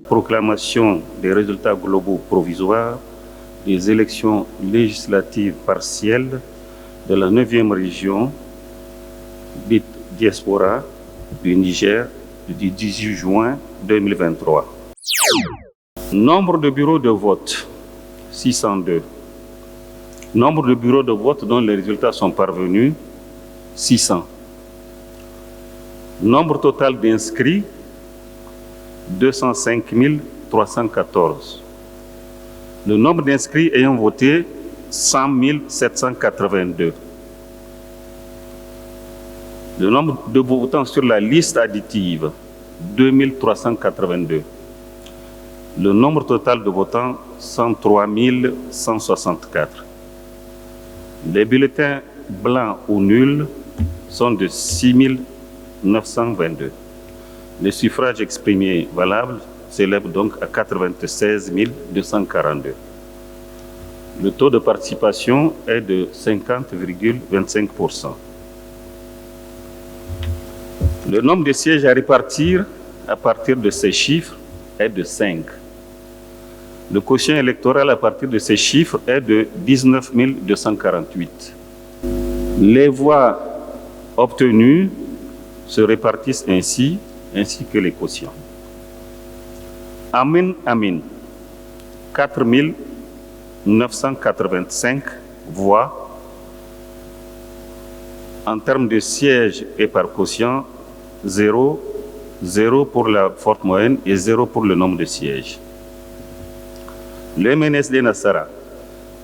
Proclamation des résultats globaux provisoires des élections législatives partielles de la 9e région dite diaspora du Niger du 18 juin 2023. Nombre de bureaux de vote, 602. Nombre de bureaux de vote dont les résultats sont parvenus, 600. Nombre total d'inscrits, 205 314. Le nombre d'inscrits ayant voté, 100 782. Le nombre de votants sur la liste additive, 2382. Le nombre total de votants, 103 164. Les bulletins blancs ou nuls sont de 6 922. Les suffrages exprimés valables s'élèvent donc à 96 242. Le taux de participation est de 50,25%. Le nombre de sièges à répartir à partir de ces chiffres est de 5. Le quotient électoral à partir de ces chiffres est de 19 248. Les voix obtenues se répartissent ainsi que les quotients. Amin Amin, 4 985 voix. En termes de sièges et par quotient, 0 pour la forte moyenne et 0 pour le nombre de sièges. Le MNSD Nassara,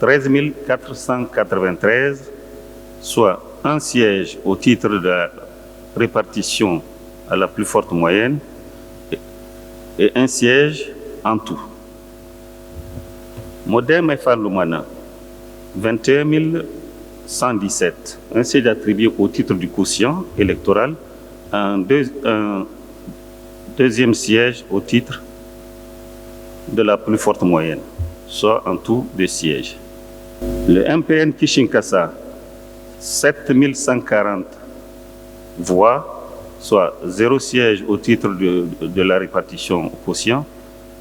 13 493, soit un siège au titre de la répartition à la plus forte moyenne et un siège en tout. Modem Lumana, 21 117, un siège attribué au titre du quotient électoral, un deuxième siège au titre de la plus forte moyenne, soit en tout 2 sièges. Le MPN Kishinkasa, 7140 voix, soit 0 siège au titre de la répartition au quotient,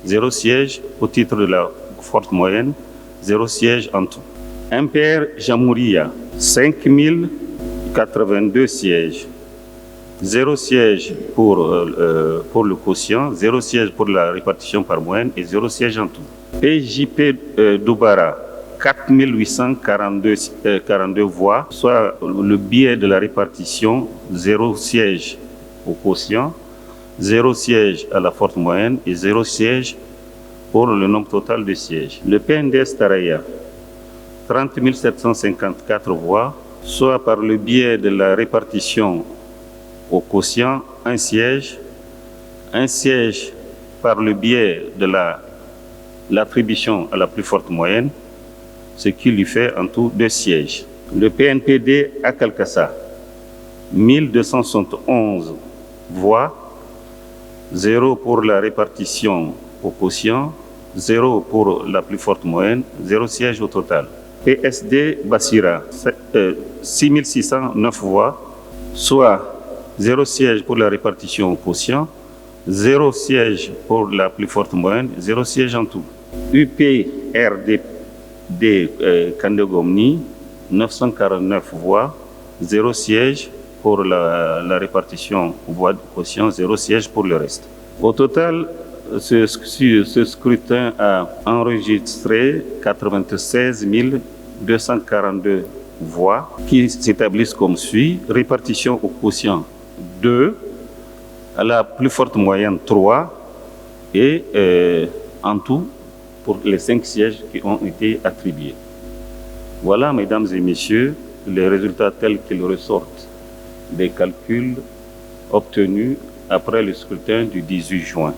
0 siège au titre de la forte moyenne, 0 siège en tout. MPR Jamouria, 5082 sièges, 0 siège pour le quotient, 0 siège pour la répartition par moyenne et 0 siège en tout. PJP Doubara, 4842 voix, soit le biais de la répartition, 0 siège au quotient, 0 siège à la forte moyenne et 0 siège pour le nombre total de sièges. Le PNDS Taraya, 30 754 voix, soit par le biais de la répartition au quotient, un siège par le biais de l'attribution à la plus forte moyenne, ce qui lui fait en tout 2 sièges. Le PNPD Akalkassa, 1271 voix, 0 pour la répartition au quotient, 0 pour la plus forte moyenne, 0 siège au total. PSD Bassira, 6609 voix, soit 0 siège pour la répartition au quotient, 0 siège pour la plus forte moyenne, 0 siège en tout. UPRD Kandegomni, 949 voix, 0 siège pour la répartition aux voix du quotient, 0 siège pour le reste. Au total, ce scrutin a enregistré 96 242 voix qui s'établissent comme suit. Répartition au quotient 2, à la plus forte moyenne 3 et en tout pour les 5 sièges qui ont été attribués. Voilà, mesdames et messieurs, les résultats tels qu'ils ressortent des calculs obtenus après le scrutin du 18 juin.